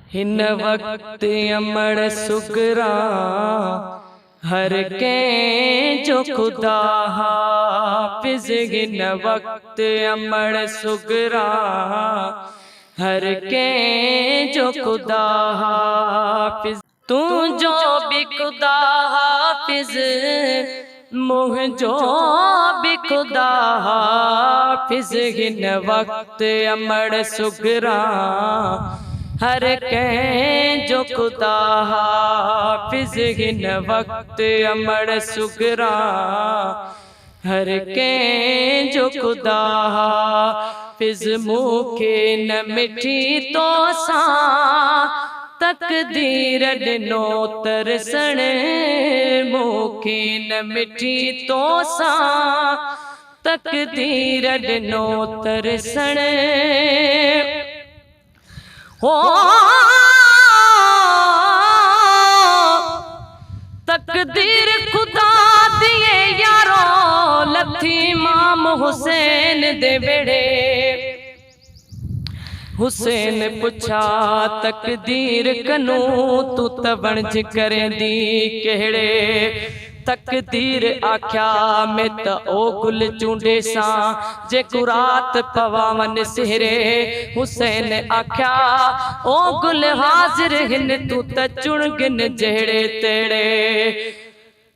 हिन वक्त अमड़ सुगरा हर के जो खुदा हाफिज। हिन वक्त अमड़ सुगरा हर के जो खुदा हाफिज। तू जो भी खुदा हाफिज मुझो भी खुदा हाफिज। हिन वक्त अमड़ सुगरा हर के जो खुदा हाफिज। हिन वक्त अमड़ सुगरा हर के जो खुदा हाफिज। मुखे न मिठी तो सा तकदीर ॾिनो तरसण। मुखे न मिठी तो सा तकदीर ॾिनो तरसण। हो तकदीर खुदा दिए यारो लथी इमाम हुसैन दे बेड़े। हुसैन पुछा तकदीर कनू तू तवणज करेंदी केड़े। तकदीर आख्या में त ओ गुल चूंडे सा जेको रात पवावन सेहरे। हुसैन आख्या ओ गुल हाजिर हिन तू त चुणगिन जहड़े तेड़े।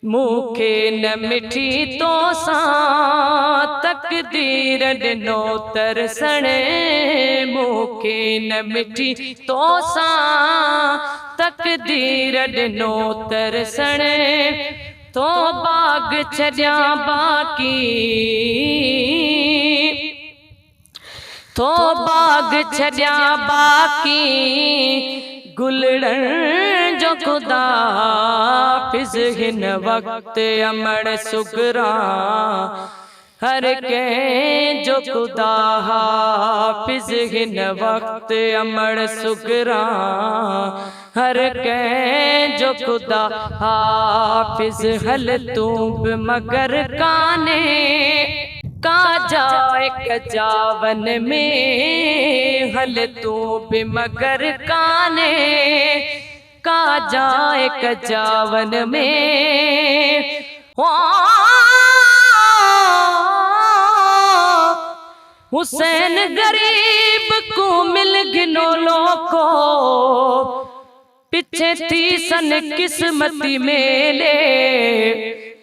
मुखे न मिठी तो सा तकदीर ॾिनो तरसण। मुखे न मिठी तो सा तकदीर ॾिनो तरसण। तो बाग छॾिया बाकी तो बाग छॾिया बाकी गुलड़न जो खुदा हाफिज। हिन वक्त अमड़ सुगरा हर के जो खुदा हाफिज। हिन वक्त अमड़ सुगरा हर के जो खुदा हाफिज। हल तू मगर काने का जाए कजावन में। हल तू भी मगर काने का जाए कजावन में। हुसैन गरीब को मिल गिनो लोको पीछे थी सन किस्मती मेले।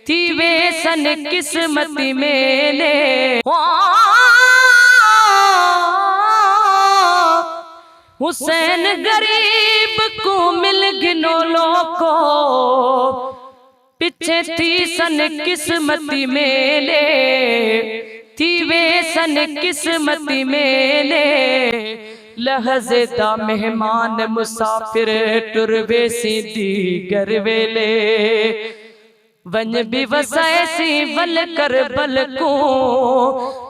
थी वे सन किस्मती मेले। हुसैन गरीब को मिल गिनो लोको पीछे थी सन किस्मती मेले। थी वे सन किस्मती मेले। लहज़े दा मेहमान मुसाफिर टुर वे सीधी घर वेले। वन भी वसाए सी वल कर बल को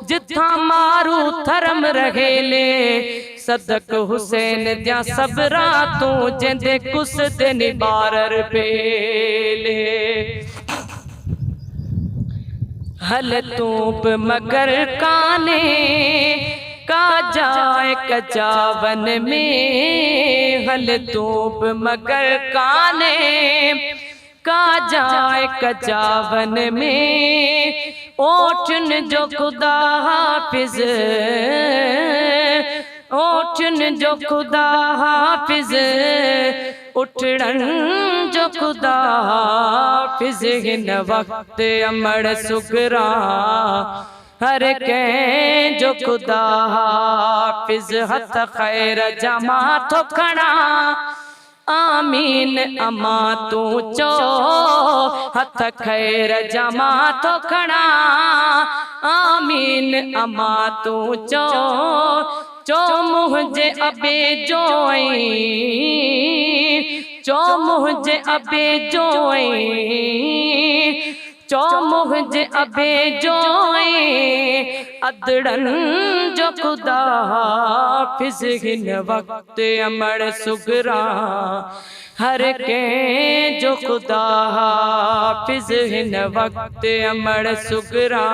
जिथा मारू थरम रहेले। सदक हुसैन दिया सबरा तू जेंदे कुस दे निबारर पेले। हल तूब मगर काने का जाए कजावन में। हल तूब मगर काने का जाए कजावन में। ओठन जो खुदा हाफिज ओठन जो खुदा हाफिज। उठड़न जो खुदा हाफिज। हिन वक्त अमड़ सुगरा हर के जो खुदा हाफिज। हथ खैर जमा तो खड़ा आमीन अमा तू चो। हथ खैर जमा तो खड़ा आमीन अमा तू चो। चो मुझे अबे जोई चो मुझे अबे जोई चो मुझे अबे जोई। अदड़न जो खुदा हाफिज। हिन वक्त अमड़ सुगरा हर के जो खुदा हाफिज। हिन वक्त अमड़ सुगरा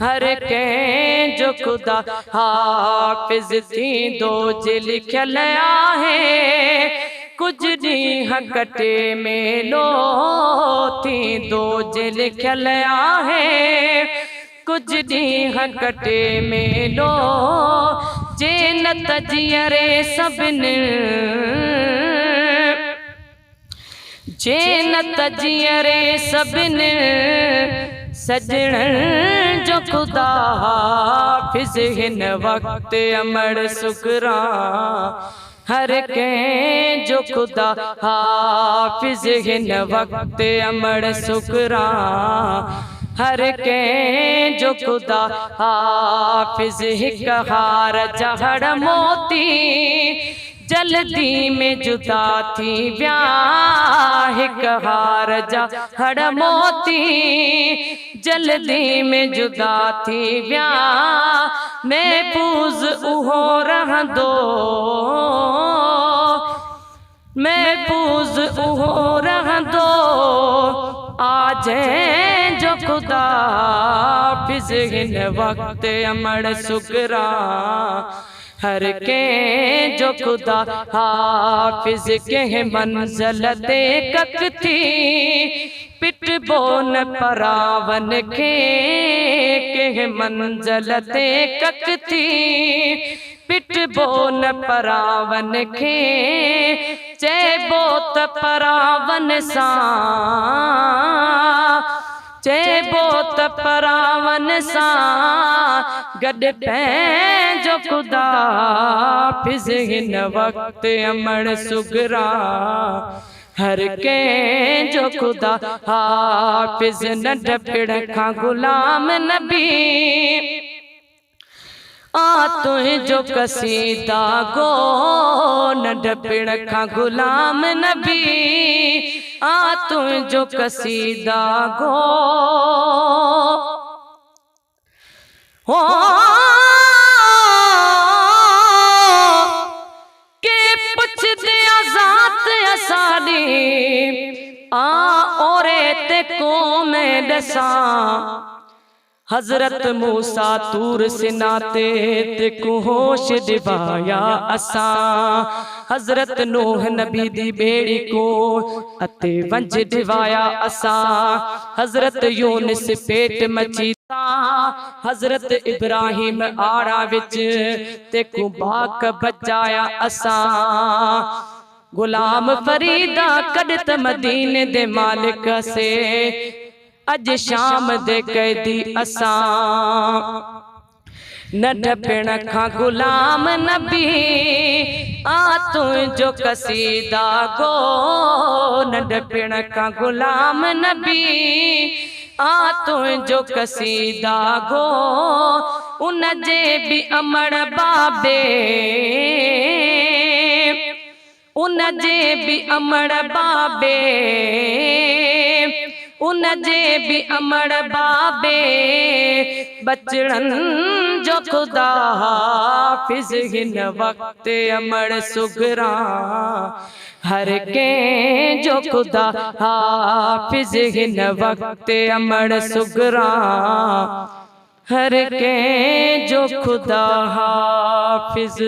हर कंहिं जो ख़ुदा हाफ़िज़ थींदो जे लिखियल आहे। कुछ ॾींहं कटे मेलो थींदो जे लिखियल आहे। कुछ ॾींहं कटे मेलो जे न तजियरे सभिनी जे न तजियरे सभिनी सजणनि जो ख़ुदा हाफ़िज़ हिन वक़्त अमड़ सुकरा। हर कंहिं जो ख़ुदा हाफ़िज़ हिन वक़्त अमड़ सुकरा। हर कंहिं जो ख़ुदा हाफ़िज़ हिक हार जहड़ मोती जल्दी में जुदा थी व्या। हिक हार जहड़ मोती जल्दी में जुदा थी व्या। महफूज़ उहो रहंदो महफूज़ उहो रहंदो आजे जो ख़ुदा हाफ़िज़ हिन वक़्त अमड़ सुकरा। हर कंहिं जो ख़ुदा हाफ़िज़ कंहिं मंज़िल ते कक थी पिटबो न परावन खे। कंहिं मंज़िल ते कक थी पिटबो न परावन खे। चइबो त परावन सां चइबो त परावन सां गॾु पंहिंजो ख़ुदा हाफ़िज़ हिन वक़्त अमड़ सुगरा। हर कंहिं जो ख़ुदा हाफ़िज़ नंढ पिण खां ग़ुलाम नबी। तुंहिंजो कसीदा गो नंढ पिण खां ग़ुलाम नबी। तुंहिंजो कसीदा गो हो के पुछदे ज़ात असाडी ओरे ते क़ौम ॾसां। हज़रत मूसा तूर सिना ते कुहोश दिवाया असां। हज़रत नूह नबी दी बेड़ी को अते वंज दिवाया असां। हज़रत यूनुस पेट मची हज़रत इब्राहिम आड़ा विच ते को बाक बचाया असां। गुलाम फरीदा कॾ त मदीने दे मालिक से अज शाम दे कैदी असां। नंढ पिण खां ग़ुलाम नबी तुंहिंजो कसीदा गो नंढ पिण खां ग़ुलाम नबी तुंहिंजो कसीदा गो। उन जे बि अमड़ बाबे उन जे बि अमड़ बाबे उन जे बि अमड़ बाबे बचड़न जो ख़ुदा हाफ़िज़ हिन वक़्त अमड़ सुगरा। हर कंहिं जो ख़ुदा हाफ़िज़ हिन वक़्त अमड़ सुगरा। हर कंहिं जो ख़ुदा हाफ़िज़